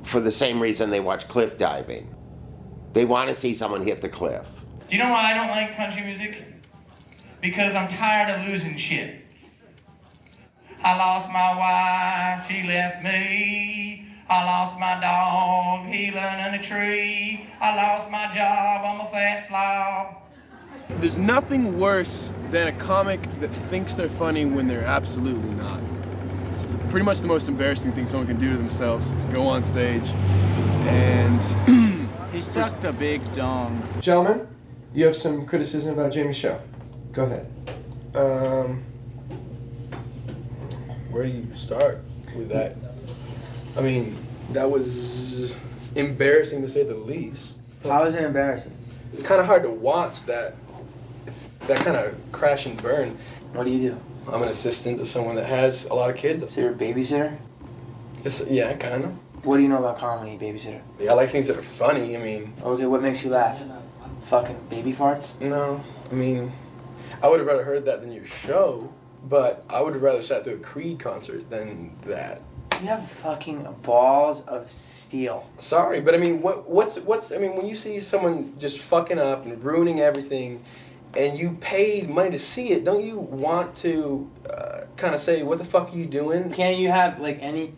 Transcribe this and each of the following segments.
for the same reason they watch cliff diving. They want to see someone hit the cliff. Do you know why I don't like country music? Because I'm tired of losing shit. I lost my wife, she left me. I lost my dog, he learned in a tree. I lost my job, I'm a fat slob. There's nothing worse than a comic that thinks they're funny when they're absolutely not. It's pretty much the most embarrassing thing someone can do to themselves is go on stage and... He sucked a big dong. Gentlemen, you have some criticism about Jamie's show. Go ahead. Where do you start with that? I mean, that was embarrassing to say the least. How is it embarrassing? It's kind of hard to watch that. It's that kind of crash and burn. What do you do? I'm an assistant to someone that has a lot of kids. So you're a babysitter? Yeah, kind of. What do you know about comedy, babysitter? Yeah, I like things that are funny. I mean... Okay, what makes you laugh? Fucking baby farts? No, I mean, I would have rather heard that than your show, but I would have rather sat through a Creed concert than that. You have fucking balls of steel. Sorry, but I mean, what's I mean, when you see someone just fucking up and ruining everything, and you paid money to see it, don't you want to kind of say, what the fuck are you doing? Can't you have, like, any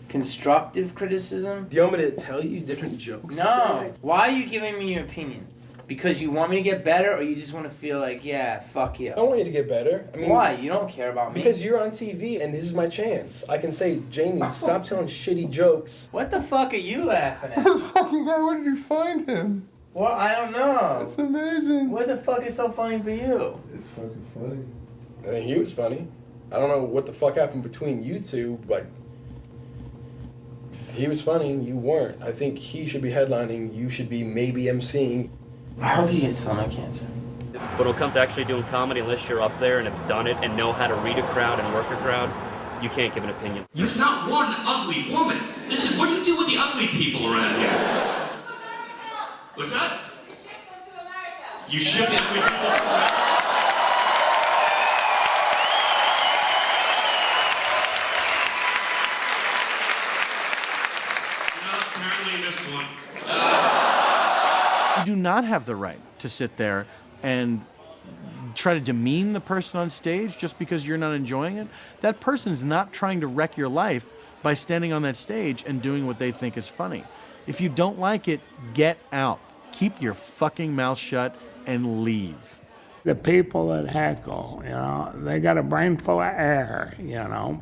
constructive criticism? Do you want me to tell you different jokes? No. Why are you giving me your opinion? Because you want me to get better, or you just want to feel like, yeah, fuck you? I want you to get better. I mean, why? You don't care about me? Because you're on TV, and this is my chance. I can say, Jamie, stop telling shitty jokes. What the fuck are you laughing at? This fucking guy, where did you find him? Well, I don't know. That's amazing. What the fuck is so funny for you? It's fucking funny. I think he was funny. I don't know what the fuck happened between you two, but he was funny, you weren't. I think he should be headlining, you should be maybe emceeing. I hope you get stomach cancer. But when it comes to actually doing comedy, unless you're up there and have done it and know how to read a crowd and work a crowd, you can't give an opinion. There's not one ugly woman. Listen, what do you do with the ugly people around here? What's that? You ship the ugly people to America? Apparently you missed one. You do not have the right to sit there and try to demean the person on stage just because you're not enjoying it. That person's not trying to wreck your life by standing on that stage and doing what they think is funny. If you don't like it, get out. Keep your fucking mouth shut and leave. The people that heckle, they got a brain full of air,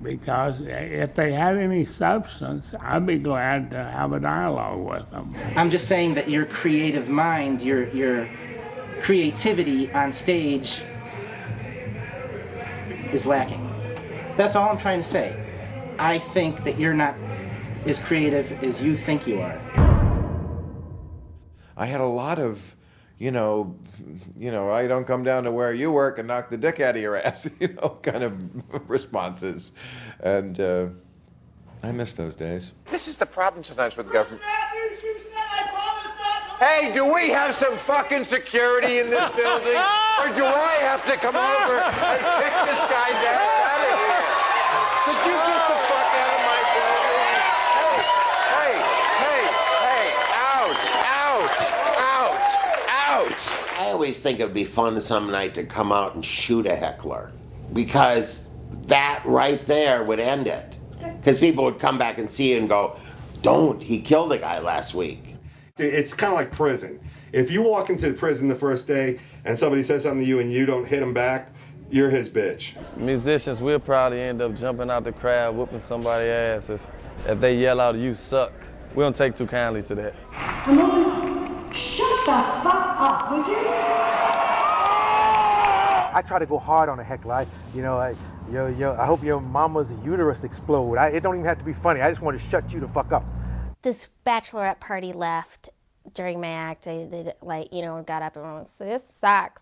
because if they had any substance, I'd be glad to have a dialogue with them. I'm just saying that your creative mind, your creativity on stage is lacking. That's all I'm trying to say. I think that you're not as creative as you think you are. I had a lot of, I don't come down to where you work and knock the dick out of your ass, kind of responses. And I miss those days. This is the problem sometimes with government. Hey, do we have some fucking security in this building? Or do I have to come over and kick this guy's ass out of here? Could you get the fuck out of my building? Hey, ouch. I always think it would be fun some night to come out and shoot a heckler, because that right there would end it. Because people would come back and see it and go, don't, he killed a guy last week. It's kind of like prison. If you walk into prison the first day and somebody says something to you and you don't hit them back, you're his bitch. Musicians will probably end up jumping out the crowd, whooping somebody's ass if they yell out, "You suck." We don't take too kindly to that. Shut the fuck up, would you? I try to go hard on a heckler. I hope your mama's uterus explode. It don't even have to be funny. I just want to shut you the fuck up. This bachelorette party left during my act. They got up and went, "This sucks."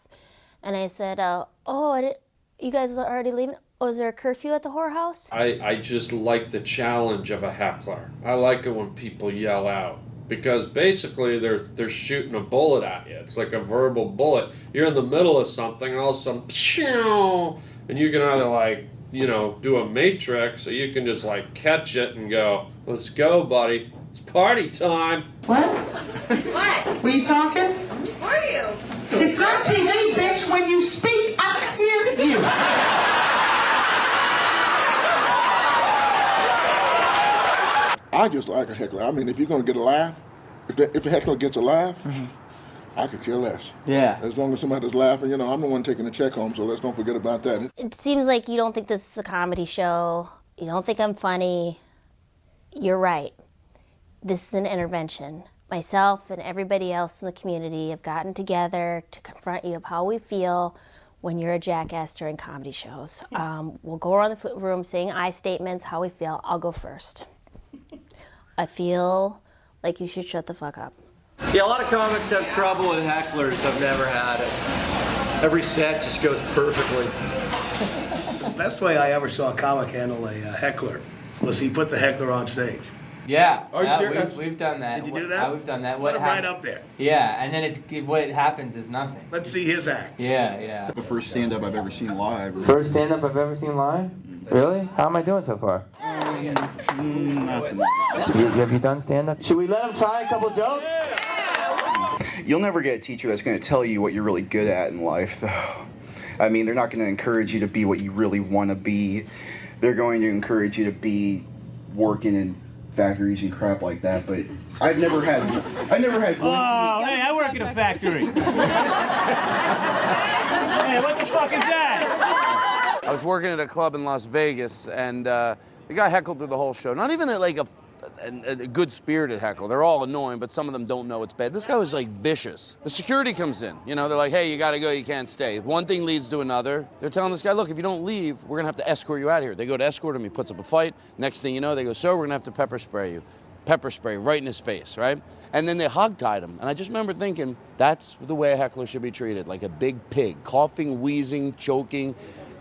And I said, you guys are already leaving? Oh, is there a curfew at the whorehouse? I just like the challenge of a heckler. I like it when people yell out, because basically they're shooting a bullet at you. It's like a verbal bullet. You're in the middle of something and all of a sudden, pshoo, and you can either do a matrix, or you can just catch it and go, "Let's go, buddy. Let's party time. What? What? Were you talking? Were you? It's not TV, bitch. When you speak, I hear you. I just like a heckler. I mean, if you're going to get a laugh, if a heckler gets a laugh, I could care less. Yeah. As long as somebody's laughing, you know, I'm the one taking the check home, so let's don't forget about that. It seems like you don't think this is a comedy show. You don't think I'm funny. You're right. This is an intervention. Myself and everybody else in the community have gotten together to confront you of how we feel when you're a jackass during comedy shows. We'll go around the room saying I statements, how we feel. I'll go first. I feel like you should shut the fuck up. Yeah, a lot of comics have trouble with hecklers. I've never had it. Every set just goes perfectly. The best way I ever saw a comic handle a heckler was he put the heckler on stage. Yeah, Are you serious? we've done that. Did you do that? We've done that. Put him right up there. Yeah, and then what happens is nothing. Let's see his act. Yeah, yeah. The first stand-up I've ever seen live. First stand-up I've ever seen live? Really? How am I doing so far? Not tonight. Have you done stand-up? Should we let him try a couple jokes? You'll never get a teacher that's going to tell you what you're really good at in life, though. I mean, they're not going to encourage you to be what you really want to be. They're going to encourage you to be working in factories and crap like that, but I've never had one. Oh, hey, I work in a factory. Hey, what the fuck is that? I was working at a club in Las Vegas, and the guy heckled through the whole show. Not even like a good-spirited heckle. They're all annoying, but some of them don't know it's bad. This guy was like vicious. The security comes in. You know, they're like, hey, you gotta go, you can't stay. One thing leads to another. They're telling this guy, look, if you don't leave, we're gonna have to escort you out of here. They go to escort him, he puts up a fight. Next thing you know, they go, so we're gonna have to pepper spray you. Pepper spray right in his face, right? And then they hog-tied him. And I just remember thinking, that's the way a heckler should be treated, like a big pig, coughing, wheezing, choking,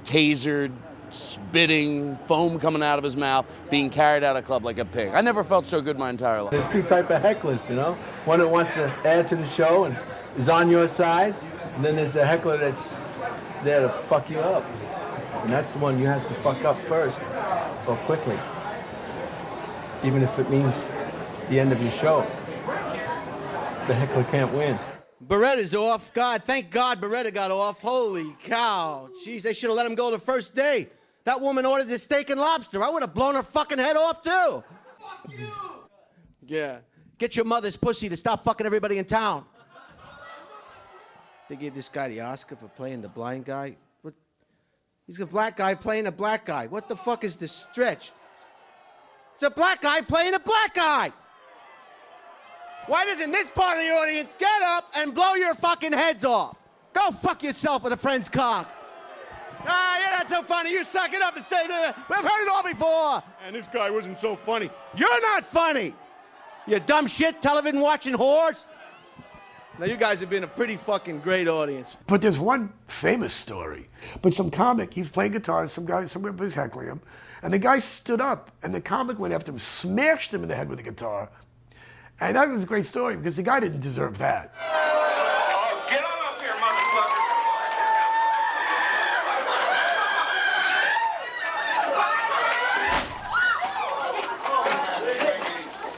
tasered, spitting, foam coming out of his mouth, being carried out of club like a pig. I never felt so good my entire life. There's two types of hecklers, you know? One that wants to add to the show and is on your side, and then there's the heckler that's there to fuck you up. And that's the one you have to fuck up first, or quickly. Even if it means the end of your show. The heckler can't win. Beretta's off. God, thank God Beretta got off. Holy cow. Jeez, they should have let him go the first day. That woman ordered the steak and lobster. I would have blown her fucking head off, too. Fuck you! Yeah. Get your mother's pussy to stop fucking everybody in town. They gave this guy the Oscar for playing the blind guy. What? He's a black guy playing a black guy. What the fuck is this stretch? It's a black guy playing a black guy. Why doesn't this part of the audience get up and blow your fucking heads off? Go fuck yourself with a friend's cock. Ah, you're not so funny. You suck it up and stay there. We've heard it all before. And this guy wasn't so funny. You're not funny. You dumb shit, television watching whores. Now you guys have been a pretty fucking great audience. But there's one famous story. But some comic, he's playing guitar, somebody was heckling him, and the guy stood up, and the comic went after him, smashed him in the head with the guitar. And that was a great story because the guy didn't deserve that. Oh, get on up here, motherfucker.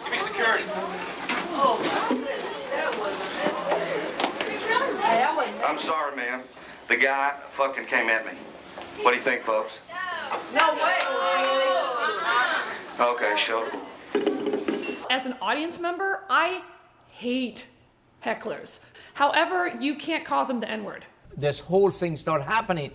Give me security. I'm sorry, man. The guy fucking came at me. What do you think, folks? No way. Okay, sure. As an audience member, I hate hecklers. However, you can't call them the N-word. This whole thing started happening,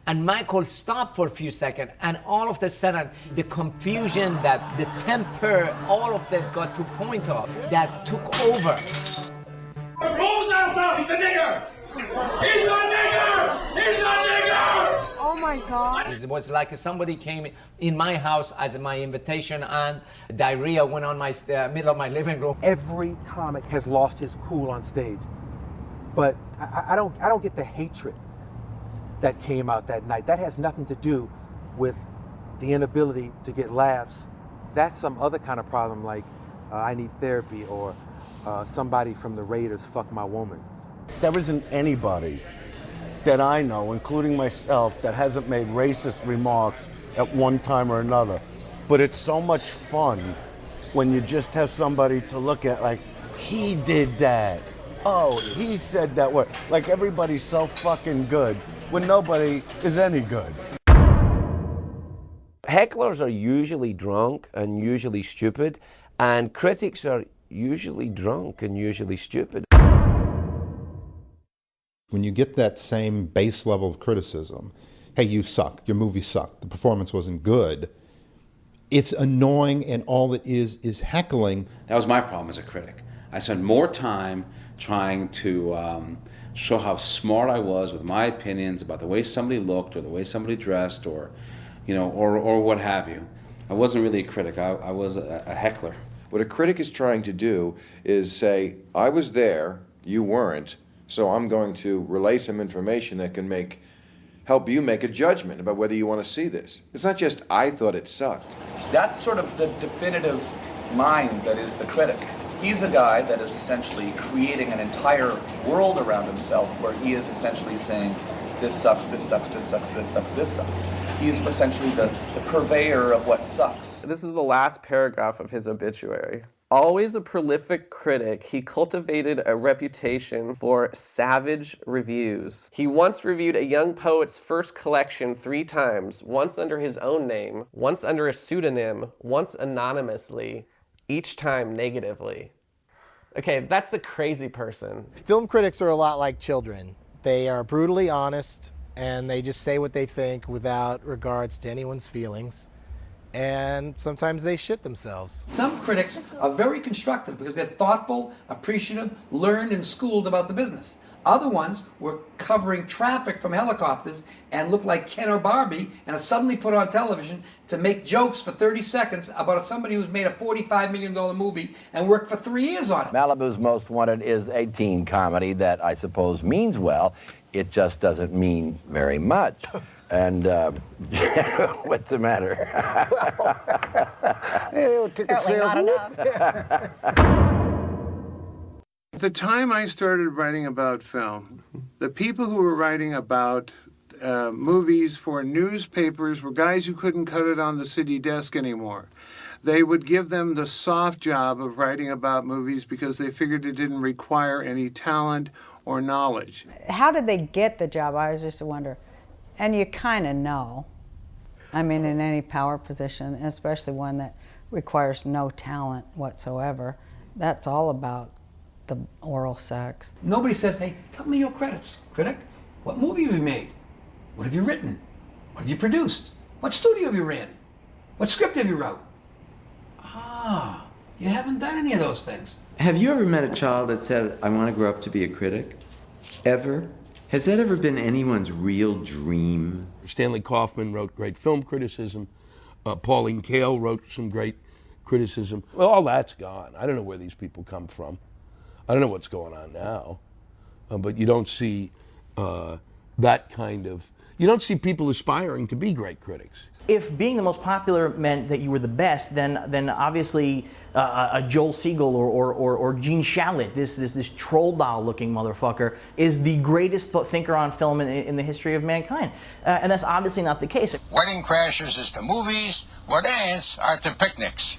and Michael stopped for a few seconds, and all of a sudden, the confusion, that the temper, all of that got to point of, that took over. Rolls out, he's a nigger! He's a nigger! He's a nigger! Oh my God. It was like somebody came in my house as my invitation, and diarrhea went on my middle of my living room. Every comic has lost his cool on stage. But I don't get the hatred that came out that night. That has nothing to do with the inability to get laughs. That's some other kind of problem, like I need therapy, or somebody from the Raiders fucked my woman. There isn't anybody that I know, including myself, that hasn't made racist remarks at one time or another. But it's so much fun when you just have somebody to look at like, he did that. Oh, he said that word. Like everybody's so fucking good when nobody is any good. Hecklers are usually drunk and usually stupid, and critics are usually drunk and usually stupid. When you get that same base level of criticism, hey, you suck, your movie sucked, the performance wasn't good, it's annoying, and all it is heckling. That was my problem as a critic. I spent more time trying to show how smart I was with my opinions about the way somebody looked or the way somebody dressed or what have you. I wasn't really a critic. I was a heckler. What a critic is trying to do is say, I was there, you weren't, so I'm going to relay some information that can help you make a judgment about whether you want to see this. It's not just, I thought it sucked. That's sort of the definitive mind that is the critic. He's a guy that is essentially creating an entire world around himself where he is essentially saying, this sucks, this sucks, this sucks, this sucks, this sucks. He's essentially the purveyor of what sucks. This is the last paragraph of his obituary. Always a prolific critic, he cultivated a reputation for savage reviews. He once reviewed a young poet's first collection 3 times, once under his own name, once under a pseudonym, once anonymously, each time negatively. Okay, that's a crazy person. Film critics are a lot like children. They are brutally honest, and they just say what they think without regards to anyone's feelings. And sometimes they shit themselves. Some critics are very constructive because they're thoughtful, appreciative, learned and schooled about the business. Other ones were covering traffic from helicopters and look like Ken or Barbie and are suddenly put on television to make jokes for 30 seconds about somebody who's made a $45 million movie and worked for 3 years on it. Malibu's Most Wanted is a teen comedy that I suppose means well. It just doesn't mean very much. And what's the matter? Ticket sales. At the time I started writing about film, the people who were writing about movies for newspapers were guys who couldn't cut it on the city desk anymore. They would give them the soft job of writing about movies because they figured it didn't require any talent or knowledge. How did they get the job? I was just wonder. And you kind of know. I mean, in any power position, especially one that requires no talent whatsoever, that's all about the oral sex. Nobody says, hey, tell me your credits, critic. What movie have you made? What have you written? What have you produced? What studio have you ran? What script have you wrote? Ah, you haven't done any of those things. Have you ever met a child that said, I want to grow up to be a critic? Ever? Has that ever been anyone's real dream? Stanley Kaufman wrote great film criticism. Pauline Kael wrote some great criticism. Well, all that's gone. I don't know where these people come from. I don't know what's going on now. But you don't see that kind of... You don't see people aspiring to be great critics. If being the most popular meant that you were the best, then obviously a Joel Siegel or Gene Shalit, this troll doll looking motherfucker, is the greatest thinker on film in the history of mankind, and that's obviously not the case. Wedding crashers is to movies, what ants are to picnics.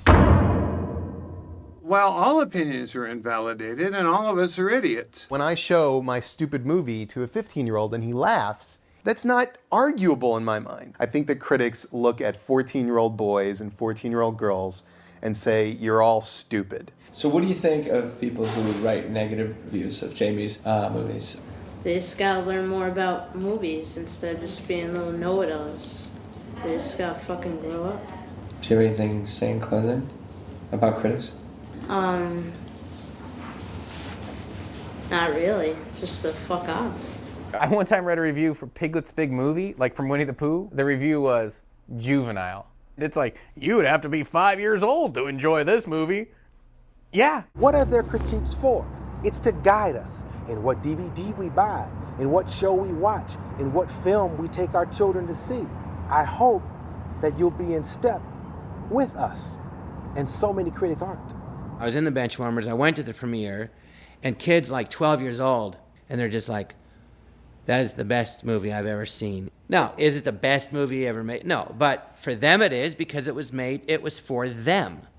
Well, all opinions are invalidated, and all of us are idiots. When I show my stupid movie to a 15-year-old and he laughs, that's not arguable in my mind. I think that critics look at 14-year-old boys and 14-year-old girls and say, you're all stupid. So what do you think of people who write negative reviews of Jamie's movies? They just gotta learn more about movies instead of just being little know-it-alls. They just gotta fucking grow up. Do you have anything to say in closing about critics? Not really. Just to fuck off. I one time read a review for Piglet's Big Movie, like from Winnie the Pooh. The review was juvenile. It's like, you would have to be 5 years old to enjoy this movie. Yeah. What are their critiques for? It's to guide us in what DVD we buy, in what show we watch, in what film we take our children to see. I hope that you'll be in step with us. And so many critics aren't. I was in the Benchwarmers, I went to the premiere, and kids like 12 years old, and they're just like, that is the best movie I've ever seen. Now, is it the best movie ever made? No, but for them it is because it was for them.